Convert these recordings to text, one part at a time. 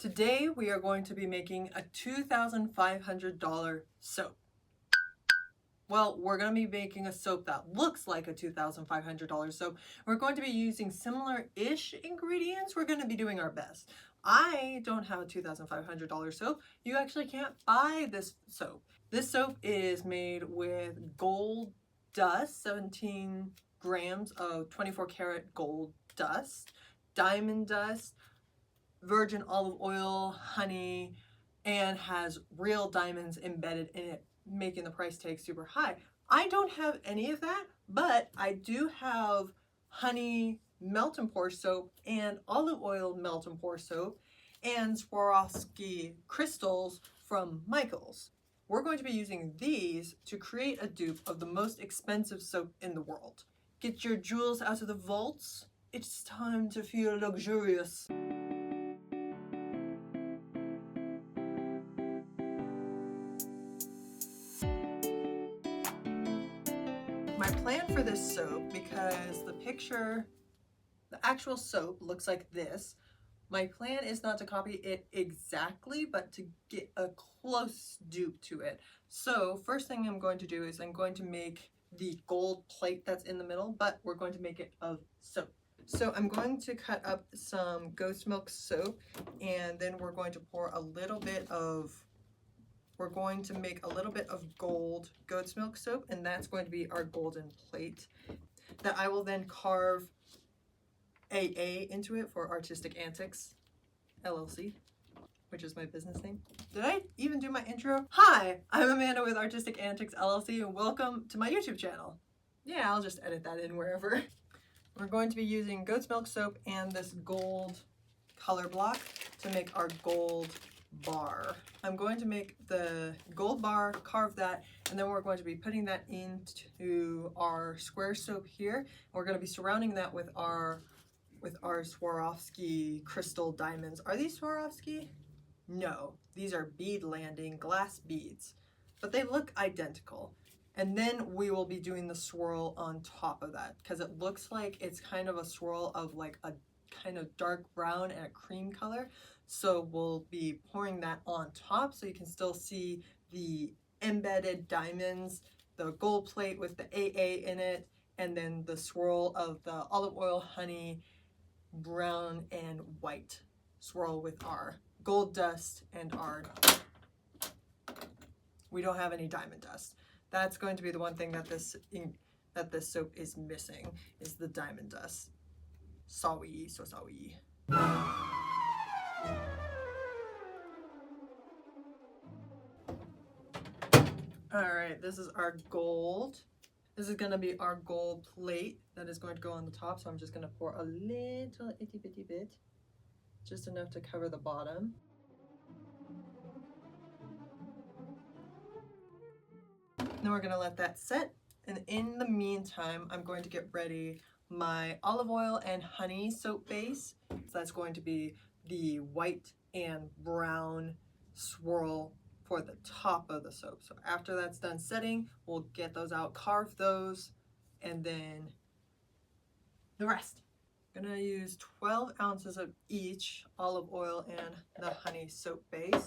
Today we are going to be making a $2,500 soap. Well, we're going to be making a soap that looks like a $2,500 soap. We're going to be using similar-ish ingredients. We're going to be doing our best. I don't have a $2,500 soap. You actually can't buy this soap. This soap is made with gold dust, 17 grams of 24 karat gold dust, diamond dust, virgin olive oil, honey, and has real diamonds embedded in it, making the price tag super high. I don't have any of that, but I do have honey melt and pour soap and olive oil melt and pour soap and Swarovski crystals from Michael's. We're going to be using these to create a dupe of the most expensive soap in the world. Get your jewels out of the vaults. It's time to feel luxurious. My plan for this soap, because the actual soap looks like this, my plan is not to copy it exactly, but to get a close dupe to it. So first thing I'm going to do is I'm going to make the gold plate that's in the middle, but we're going to make it of soap. So I'm going to cut up some goat's milk soap, and then we're going to pour a little bit of we're going to make a little bit of gold goat's milk soap, and that's going to be our golden plate that I will then carve AA into it for Artistic Antics LLC, which is my business name. Did I even do my intro? Hi, I'm Amanda with Artistic Antics LLC, and welcome to my YouTube channel. Yeah, I'll just edit that in wherever. We're going to be using goat's milk soap and this gold color block to make our gold bar. I'm going to make the gold bar, carve that, and then we're going to be putting that into our square soap here. We're going to be surrounding that with our Swarovski crystal diamonds. Are these Swarovski? No, these are bead landing glass beads, but they look identical. And then we will be doing the swirl on top of that, because it looks like it's kind of a swirl of like a kind of dark brown and a cream color. So we'll be pouring that on top so you can still see the embedded diamonds, the gold plate with the AA in it, and then the swirl of the olive oil, honey, brown and white swirl with our gold dust and our, we don't have any diamond dust. That's going to be the one thing that this soap is missing, is the diamond dust. Sorry, so sorry. All right, this is our gold. This is gonna be our gold plate that is going to go on the top. So I'm just gonna pour a little itty bitty bit, just enough to cover the bottom. Then we're gonna let that set. And in the meantime, I'm going to get ready my olive oil and honey soap base. So that's going to be the white and brown swirl for the top of the soap. So after that's done setting, we'll get those out, carve those, and then the rest. I'm gonna use 12 ounces of each olive oil and the honey soap base.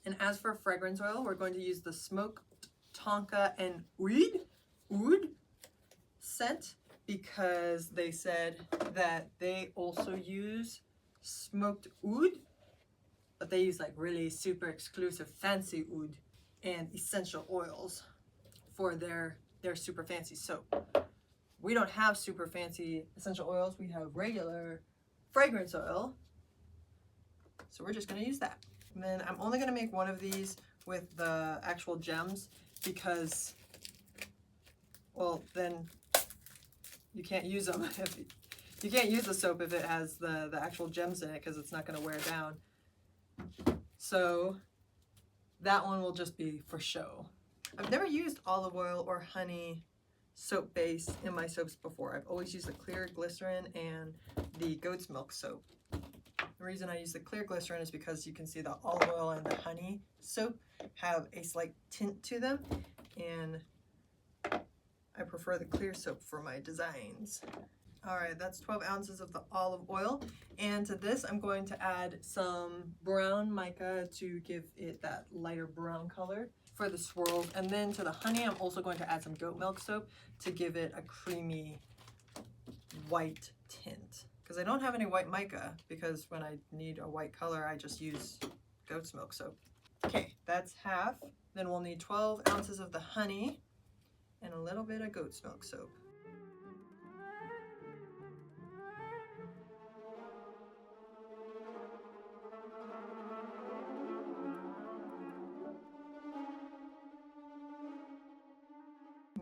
And as for fragrance oil, we're going to use the smoked tonka and oud scent, because they said that they also use smoked oud, but they use like really super exclusive fancy oud and essential oils for their super fancy soap. We don't have super fancy essential oils, we have regular fragrance oil, so we're just gonna use that. And then I'm only gonna make one of these with the actual gems, because, well, then you can't use them. You can't use the soap if it has the actual gems in it, because it's not gonna wear down. So that one will just be for show. I've never used olive oil or honey soap base in my soaps before. I've always used the clear glycerin and the goat's milk soap. The reason I use the clear glycerin is because you can see the olive oil and the honey soap have a slight tint to them, and prefer the clear soap for my designs. All right, that's 12 ounces of the olive oil. And to this, I'm going to add some brown mica to give it that lighter brown color for the swirls. And then to the honey, I'm also going to add some goat milk soap to give it a creamy white tint. Because I don't have any white mica, because when I need a white color, I just use goat's milk soap. Okay, that's half. Then we'll need 12 ounces of the honey and a little bit of goat's milk soap.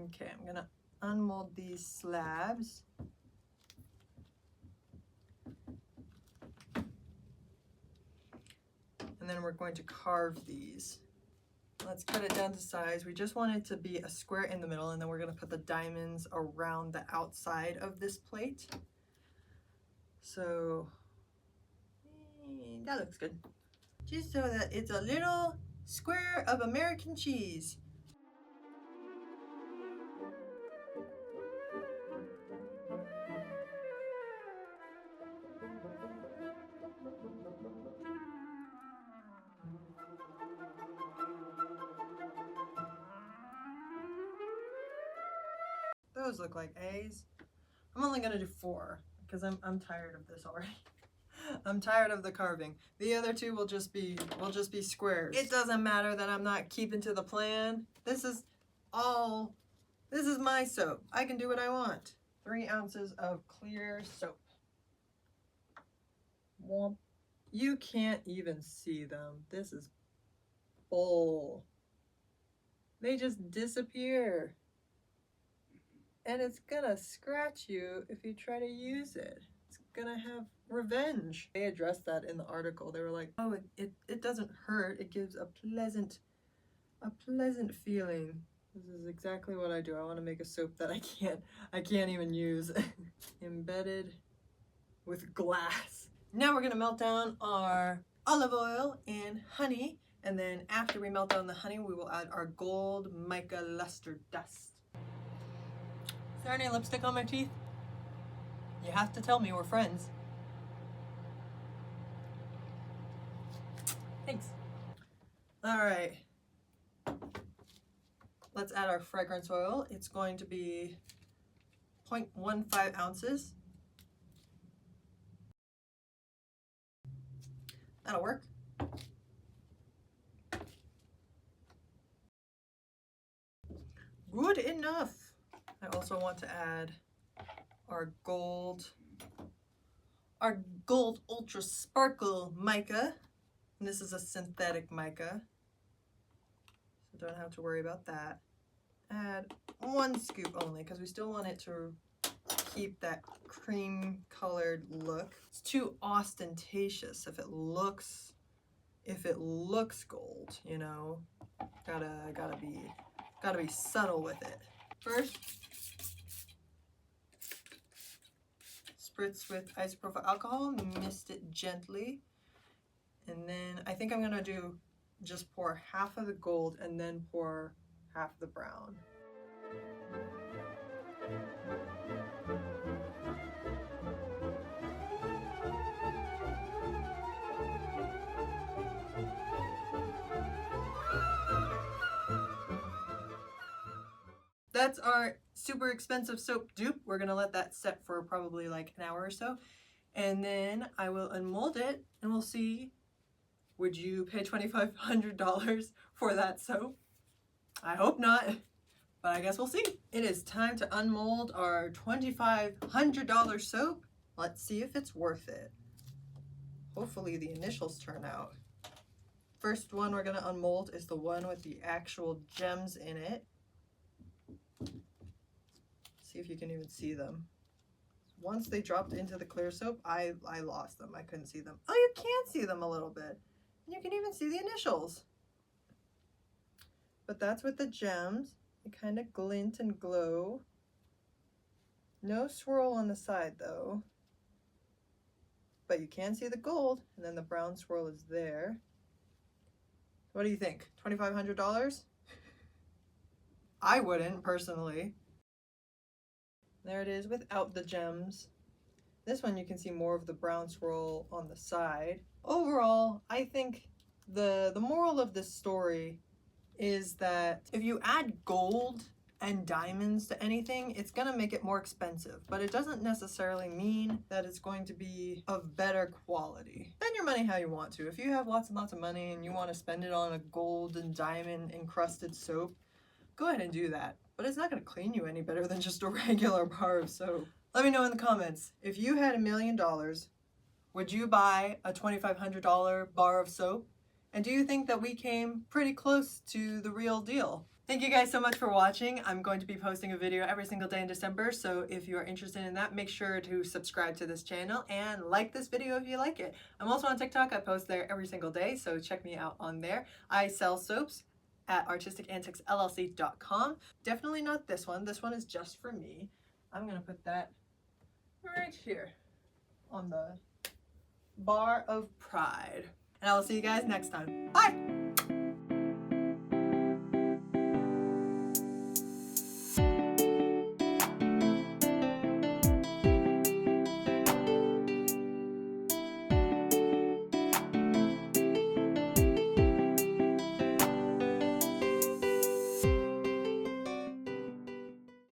Okay, I'm gonna unmold these slabs. And then we're going to carve these. Let's cut it down to size. We just want it to be a square in the middle, and then we're gonna put the diamonds around the outside of this plate. So, that looks good. Just so that it's a little square of American cheese. Those look like A's. I'm only gonna do 4 because I'm tired of this already. I'm tired of the carving. The other 2 will just be squares. It doesn't matter that I'm not keeping to the plan. This is my soap. I can do what I want. 3 ounces of clear soap. Womp. You can't even see them. This is bull. They just disappear. And it's gonna scratch you if you try to use it. It's gonna have revenge. They addressed that in the article. They were like, oh, it doesn't hurt. It gives a pleasant feeling. This is exactly what I do. I want to make a soap that I can't even use. Embedded with glass. Now we're gonna melt down our olive oil and honey. And then after we melt down the honey, we will add our gold mica luster dust. Is there any lipstick on my teeth? You have to tell me, we're friends. Thanks. All right. Let's add our fragrance oil. It's going to be 0.15 ounces. That'll work. Good enough. I also want to add our gold ultra sparkle mica. And this is a synthetic mica, so don't have to worry about that. Add 1 scoop only, because we still want it to keep that cream colored look. It's too ostentatious if it looks gold, you know. Gotta be subtle with it. First, spritz with isopropyl alcohol, mist it gently, and then I think I'm gonna just pour half of the gold and then pour half the brown. That's our super expensive soap dupe. We're gonna let that set for probably like an hour or so. And then I will unmold it and we'll see, would you pay $2,500 for that soap? I hope not, but I guess we'll see. It is time to unmold our $2,500 soap. Let's see if it's worth it. Hopefully the initials turn out. First one we're gonna unmold is the one with the actual gems in it. See if you can even see them. Once they dropped into the clear soap, I lost them. I couldn't see them. Oh, you can see them a little bit. And you can even see the initials. But that's with the gems. They kind of glint and glow. No swirl on the side though. But you can see the gold, and then the brown swirl is there. What do you think? $2,500? I wouldn't, personally. There it is without the gems. This one you can see more of the brown swirl on the side. Overall, I think the moral of this story is that if you add gold and diamonds to anything, it's gonna make it more expensive, but it doesn't necessarily mean that it's going to be of better quality. Spend your money how you want to. If you have lots and lots of money and you want to spend it on a gold and diamond encrusted soap, go ahead and do that. But it's not gonna clean you any better than just a regular bar of soap. Let me know in the comments, if you had $1 million, would you buy a $2,500 bar of soap? And do you think that we came pretty close to the real deal? Thank you guys so much for watching. I'm going to be posting a video every single day in December, so if you are interested in that, make sure to subscribe to this channel and like this video if you like it. I'm also on TikTok. I post there every single day, so check me out on there. I sell soaps at artisticanticsllc.com. Definitely not this one. This one is just for me. I'm gonna put that right here on the bar of pride. And I will see you guys next time. Bye!